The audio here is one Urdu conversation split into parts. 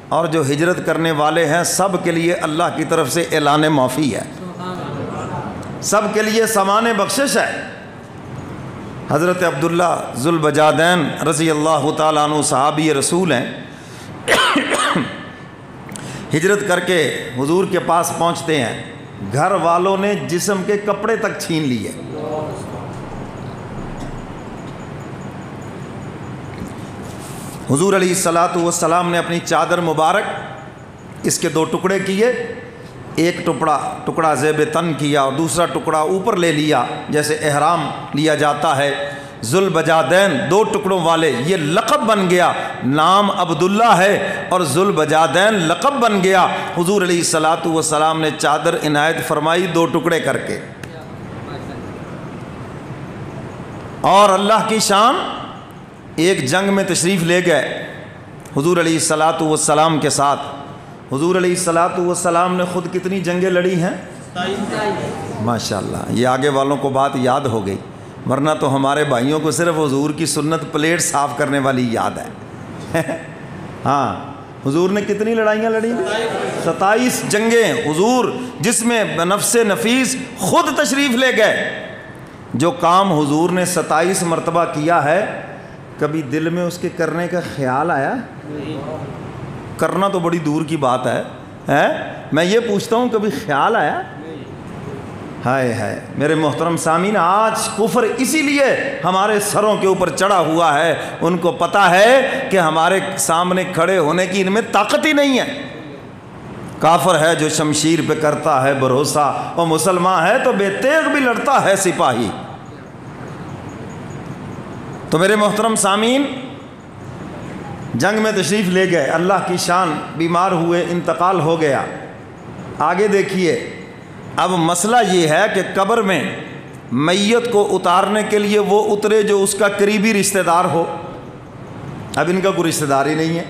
اور جو ہجرت کرنے والے ہیں سب کے لیے اللہ کی طرف سے اعلان معافی ہے، سب کے لیے سامان بخشش ہے۔ حضرت عبداللہ ذوالبجادین رضی اللہ تعالیٰ عنہ صحابی رسول ہیں، ہجرت کر کے حضور کے پاس پہنچتے ہیں، گھر والوں نے جسم کے کپڑے تک چھین لیے۔ حضور علیہ الصلاۃ والسلام نے اپنی چادر مبارک اس کے 2 ٹکڑے کیے، ایک ٹکڑا زیب تن کیا اور دوسرا ٹکڑا اوپر لے لیا جیسے احرام لیا جاتا ہے۔ ذوالبجادین 2 ٹکڑوں والے، یہ لقب بن گیا، نام عبداللہ ہے اور ذوالبجادین لقب بن گیا۔ حضور علیہ الصلاۃ والسلام نے چادر عنایت فرمائی 2 ٹکڑے کر کے، اور اللہ کی شان ایک جنگ میں تشریف لے گئے حضور علیہ الصلاۃ والسلام کے ساتھ۔ حضور علیہ الصلاۃ والسلام نے خود کتنی جنگیں لڑی ہیں؟ ماشاءاللہ، یہ آگے والوں کو بات یاد ہو گئی، ورنہ تو ہمارے بھائیوں کو صرف حضور کی سنت پلیٹ صاف کرنے والی یاد ہے۔ ہاں، حضور نے کتنی لڑائیاں لڑی؟ 27 جنگیں حضور، جس میں بنفس نفیس خود تشریف لے گئے۔ جو کام حضور نے 27 مرتبہ کیا ہے، کبھی دل میں اس کے کرنے کا خیال آیا؟ کرنا تو بڑی دور کی بات ہے، میں یہ پوچھتا ہوں کبھی خیال آیا؟ ہائے ہائے میرے محترم سامعین، آج کفر اسی لیے ہمارے سروں کے اوپر چڑھا ہوا ہے، ان کو پتہ ہے کہ ہمارے سامنے کھڑے ہونے کی ان میں طاقت ہی نہیں ہے۔ کافر ہے جو شمشیر پہ کرتا ہے بھروسہ، اور مسلمان ہے تو بے تیغ بھی لڑتا ہے سپاہی۔ تو میرے محترم سامعین، جنگ میں تشریف لے گئے، اللہ کی شان، بیمار ہوئے، انتقال ہو گیا۔ آگے دیکھیے، اب مسئلہ یہ ہے کہ قبر میں میت کو اتارنے کے لیے وہ اترے جو اس کا قریبی رشتہ دار ہو۔ اب ان کا کوئی رشتہ دار ہی نہیں ہے۔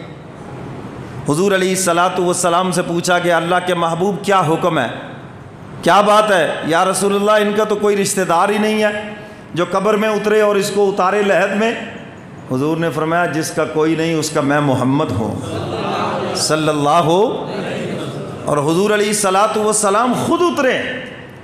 حضور علیہ الصلاۃ والسلام سے پوچھا کہ اللہ کے محبوب کیا حکم ہے، کیا بات ہے یا رسول اللہ، ان کا تو کوئی رشتہ دار ہی نہیں ہے جو قبر میں اترے اور اس کو اتارے لحد میں۔ حضور نے فرمایا جس کا کوئی نہیں اس کا میں محمد ہوں صلی اللہ ہو۔ اور حضور علیہ الصلاۃ والسلام خود اترے،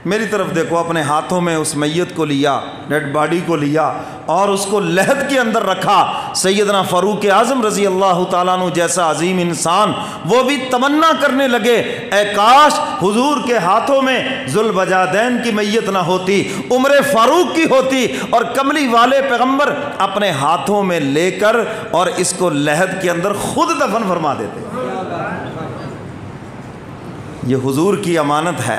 میری طرف دیکھو، اپنے ہاتھوں میں اس میت کو لیا، ڈیڈ باڈی کو لیا اور اس کو لحد کے اندر رکھا۔ سیدنا فاروق اعظم رضی اللہ تعالیٰ عنہ جیسا عظیم انسان، وہ بھی تمنا کرنے لگے، اے کاش حضور کے ہاتھوں میں ذوالبجادین کی میت نہ ہوتی، عمر فاروق کی ہوتی، اور کملی والے پیغمبر اپنے ہاتھوں میں لے کر اور اس کو لحد کے اندر خود دفن فرما دیتے۔ یہ حضور کی امانت ہے،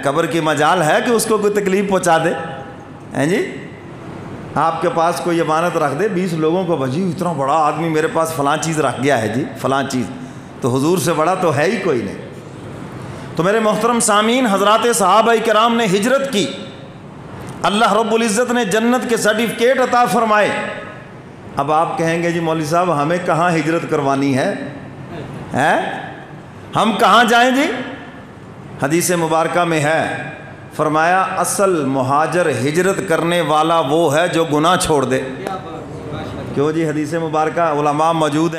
قبر کی مجال ہے کہ اس کو کوئی تکلیف پہنچا دے؟ جی، آپ کے پاس کوئی امانت رکھ دے 20 لوگوں کو، بھجی اتنا بڑا آدمی میرے پاس فلاں چیز رکھ گیا ہے جی، فلاں چیز، تو حضور سے بڑا تو ہے ہی کوئی نہیں۔ تو میرے محترم سامعین، حضرات صحابہ کرام نے ہجرت کی، اللہ رب العزت نے جنت کے سرٹیفکیٹ عطا فرمائے۔ اب آپ کہیں گے جی مولوی صاحب ہمیں کہاں ہجرت کروانی ہے، ہم کہاں جائیں جی؟ حدیث مبارکہ میں ہے، فرمایا اصل مہاجر ہجرت کرنے والا وہ ہے جو گناہ چھوڑ دے۔ کیوں جی؟ حدیث مبارکہ علماء موجود ہیں۔